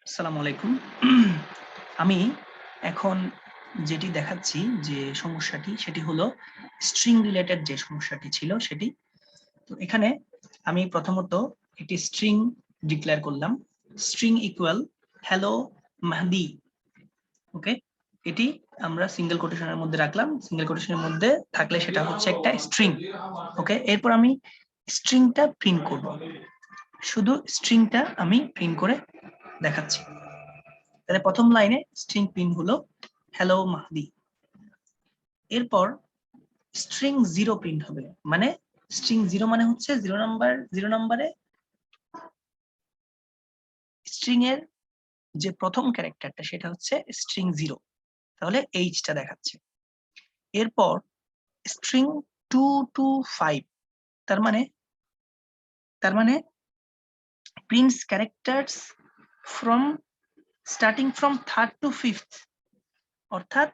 আসসালামু আলাইকুম। আমি এখন যেটি দেখাচ্ছি যে সমস্যাটি সেটি হলো স্ট্রিং রিলেটেড যে সমস্যাটি ছিল সেটি। তো এখানে আমি প্রথমত একটি স্ট্রিং ডিক্লেয়ার করলাম। String equal hello Mahdi. Okay, এটি আমরা সিঙ্গেল কোটেশনের মধ্যে রাখলাম। সিঙ্গেল কোটেশনের মধ্যে থাকলে সেটা হচ্ছে একটা স্ট্রিং। ওকে, এরপর আমি স্ট্রিংটা প্রিন্ট করব। শুধু স্ট্রিংটা আমি প্রিন্ট করে দেখাচ্ছি। তাহলে প্রথম লাইনে স্ট্রিং প্রিন্ট হলো হ্যালো মাহদি। এরপর স্ট্রিং 0 প্রিন্ট হবে, মানে স্ট্রিং 0 মানে হচ্ছে 0 নম্বরে স্ট্রিং এর যে প্রথম ক্যারেক্টারটা সেটা হচ্ছে স্ট্রিং 0, তাহলে এইচটা দেখাচ্ছে। এরপর স্ট্রিং 2 to 5, তার মানে prints characters from starting from 3rd to 5th, অর্থাৎ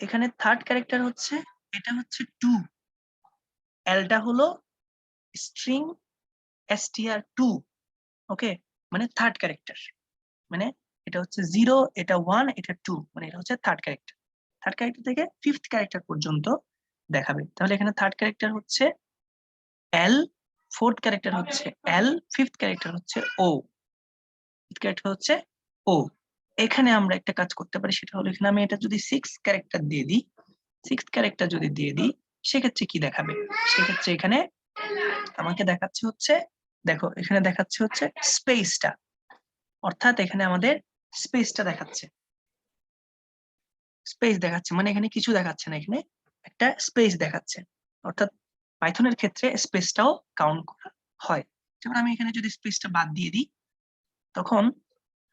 এখানে থার্ড ক্যারেক্টার হচ্ছে, এটা হচ্ছে 2, এলটা হলো স্ট্রিং str2। ওকে, মানে থার্ড ক্যারেক্টার, মানে এটা হচ্ছে 0, এটা 1, এটা 2, মানে এটা হচ্ছে থার্ড ক্যারেক্টার। থার্ড ক্যারেক্টার থেকে ফিফথ ক্যারেক্টার পর্যন্ত দেখাবে। তাহলে এখানে থার্ড ক্যারেক্টার হচ্ছে এল, ফোর্থ ক্যারেক্টার হচ্ছে এল, ফিফথ ক্যারেক্টার হচ্ছে ও, ফিফথ ক্যারেক্টার হচ্ছে ও। এখানে আমরা একটা কাজ করতে পারি, সেটা হলো এখানে আমি এটা যদি 6 ক্যারেক্টার দিয়ে দিই, 6th ক্যারেক্টার যদি দিয়ে দিই, সেক্ষেত্রে কি দেখাবে? সেক্ষেত্রে এখানে আমাকে দেখাচ্ছে হচ্ছে, দেখো এখানে দেখাচ্ছে হচ্ছে স্পেসটা, অর্থাৎ এখানে আমাদের স্পেসটা দেখাচ্ছে, স্পেস দেখাচ্ছে, মানে এখানে কিছু দেখাচ্ছে না, এখানে একটা স্পেস দেখাচ্ছে। অর্থাৎ পাইথনের ক্ষেত্রে স্পেসটাও কাউন্ট করা হয়। যেমন আমি এখানে যদি স্পেসটা বাদ দিয়ে দিই, তখন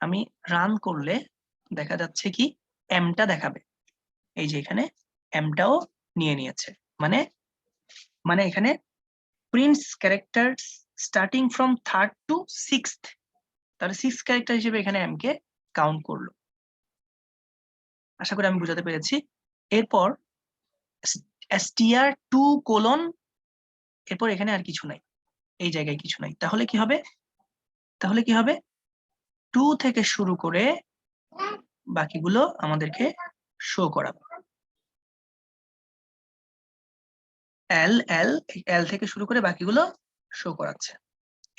আমি রান করলে দেখা যাচ্ছে কি এমটা দেখাবে। এই যে এখানে এমটাও নিয়ে নিয়েছে, মানে মানে এখানে prints characters starting from 3rd to 6th, তাহলে 6 ক্যারেক্টার হিসেবে এখানে এম কে কাউন্ট করলো। আশা করি আমি বুঝাতে পেরেছি। এরপর str2 কোলন, এরপর এখানে আর কিছু নাই, এই জায়গায় কিছু নাই। তাহলে কি হবে? 2 থেকে শুরু করে বাকিগুলো আমাদেরকে শো করাবে। এল এল এল থেকে শুরু করে বাকিগুলো শো করাচ্ছে।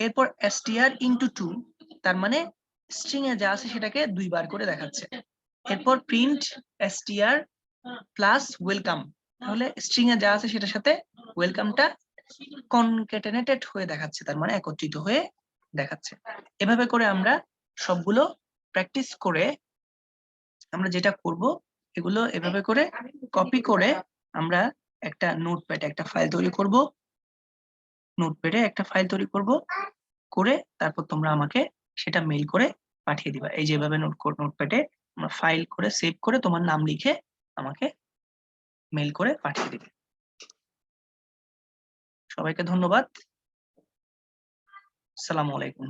এরপর str into 2, তার মানে স্ট্রিং এ যা আছে সেটাকে 2 বার করে দেখাচ্ছে। এরপর প্রিন্ট str প্লাস ওয়েলকাম, তাহলে স্ট্রিং এ যা আছে সেটার সাথে ওয়েলকামটা কনক্যাটেনেটেড হয়ে দেখাচ্ছে, তার মানে একত্রিত হয়ে দেখাচ্ছে। এভাবে করে আমরা সবগুলো প্র্যাকটিস করে আমরা যেটা করব, এগুলো এভাবে করে কপি করে আমরা একটা নোটপ্যাডে একটা ফাইল তৈরি করব, নোটপ্যাডে একটা ফাইল তৈরি করব, করে তারপর তোমরা আমাকে সেটা মেইল করে পাঠিয়ে দিবা। এই যেভাবে নোটপ্যাডে আমরা ফাইল করে সেভ করে তোমার নাম লিখে আমাকে মেইল করে পাঠিয়ে দিবে। সবাইকে ধন্যবাদ। আসসালামু আলাইকুম।